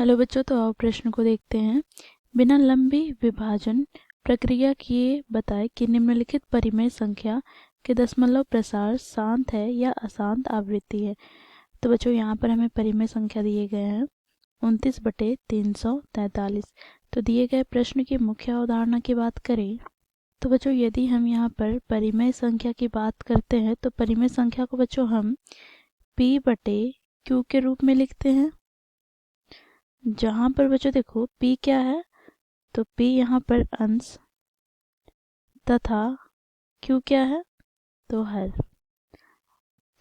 Hello बच्चों, तो आओ प्रश्न को देखते हैं। बिना लंबी विभाजन प्रक्रिया किए बताएं कि निम्नलिखित परिमेय संख्या के दशमलव प्रसार शांत है या अशांत आवृत्ति है। तो बच्चों यहाँ पर हमें परिमेय संख्या दिए गए हैं 29/343। तो दिए गए प्रश्न की मुख्य अवधारणा की बात करें तो बच्चों यदि हम यहाँ पर परिमेय संख्या की बात करते हैं तो परिमेय संख्या को बच्चों हम P/Q के रूप में लिखते हैं। जहाँ पर बच्चों देखो P क्या है, तो P यहाँ पर अंश तथा Q क्या है, तो हर।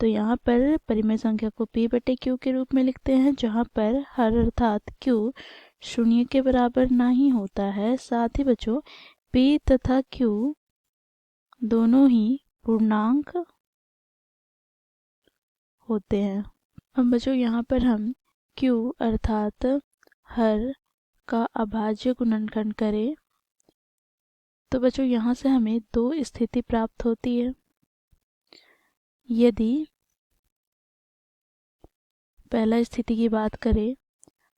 तो यहाँ पर परिमेय संख्या को P/Q के रूप में लिखते हैं, जहाँ पर हर अर्थात Q 0 के बराबर नहीं होता है। साथ ही बच्चों P तथा Q दोनों ही पूर्णांक होते हैं। अब बच्चों यहाँ पर हम Q अर्थात हर का अभाज्य गुणनखंड करें तो बच्चों यहाँ से हमें दो स्थिति प्राप्त होती है। यदि पहला स्थिति की बात करें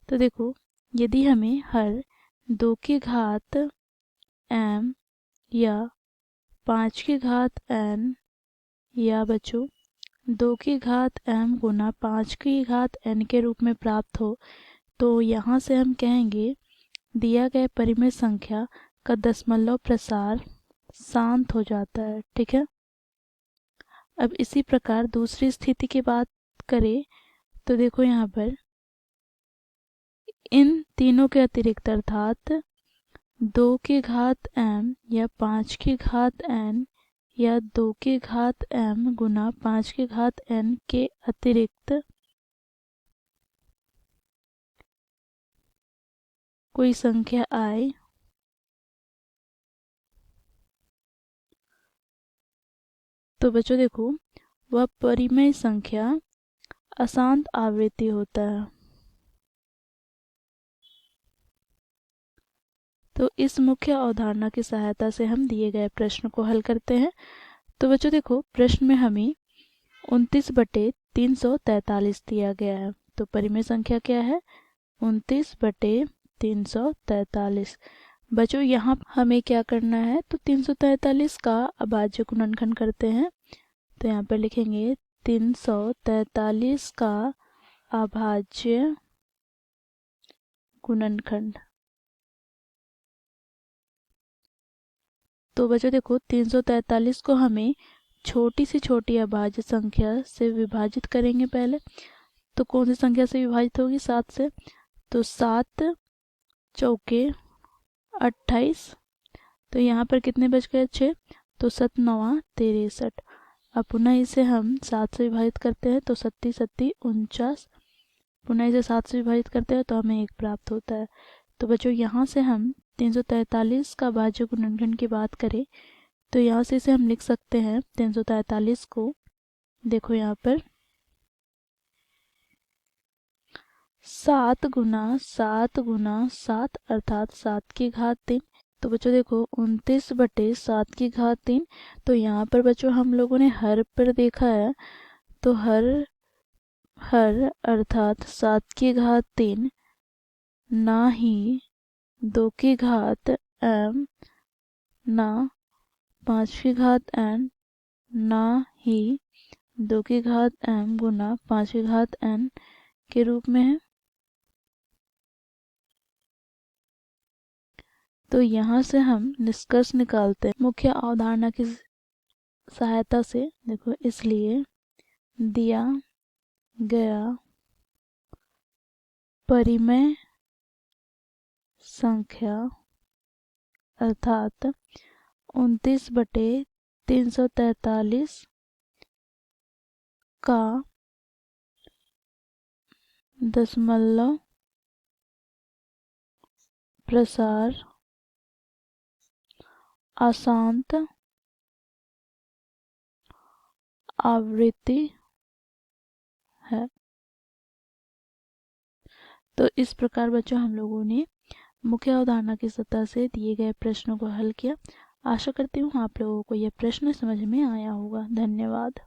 तो देखो यदि हमें हर 2 की घात m या 5 की घात n या बच्चों 2 की घात m गुना 5 की घात n के रूप में प्राप्त हो तो यहाँ से हम कहेंगे दिया गया परिमेय संख्या का दशमलव प्रसार शांत हो जाता है। ठीक है। अब इसी प्रकार दूसरी स्थिति की बात करें तो देखो यहाँ पर इन तीनों के अतिरिक्त अर्थात 2 की घात m या 5 की घात n या 2 की घात m गुना 5 की घात n के अतिरिक्त कोई संख्या आए तो बच्चों देखो वह परिमेय संख्या अशांत आवृत्ति होता है। तो इस मुख्य अवधारणा की सहायता से हम दिए गए प्रश्न को हल करते हैं। तो बच्चों देखो प्रश्न में हमें 29/343 दिया गया है। तो परिमेय संख्या क्या है, 29/343। बच्चों यहाँ हमें क्या करना है, तो 343 का अभाज्य गुणनखंड करते हैं। तो यहाँ पर लिखेंगे 343 का अभाज्य गुणनखंड। तो बच्चों देखो 343 को हमें छोटी से छोटी अभाज्य संख्या से विभाजित करेंगे पहले। तो कौन सी संख्या से विभाजित होगी, 7 से। तो 7 चौके 28। तो यहाँ पर कितने बच गए, 6। तो 7 9 63। अब पुनः इसे हम 7 से विभाजित करते हैं तो 37 37 49। पुनः इसे 7 से विभाजित करते हैं तो हमें 1 प्राप्त होता है। तो बच्चों यहाँ से हम 343 का भाज्य गुणनखंड की बात करें तो यहाँ से इसे हम लिख सकते हैं 343 को, देखो यहाँ पर 7 गुना 7 गुना 7 अर्थात 7 की घात 3। तो बच्चों देखो 29/7 की घात 3। तो यहाँ पर बच्चों हम लोगों ने हर पर देखा है तो हर अर्थात 7 की घात 3 ना ही 2 की घात m ना 5 की घात n ना ही 2 की घात m गुना 5 की घात n के रूप में है। तो यहाँ से हम निष्कर्ष निकालते हैं मुख्य अवधारणा की सहायता से। देखो इसलिए दिया गया परिमेय संख्या अर्थात 29/343 का दशमलव प्रसार अशांत आवृत्ति है। तो इस प्रकार बच्चों हम लोगों ने मुख्य अवधारणा की सतह से दिए गए प्रश्नों को हल किया। आशा करती हूँ आप लोगों को यह प्रश्न समझ में आया होगा। धन्यवाद।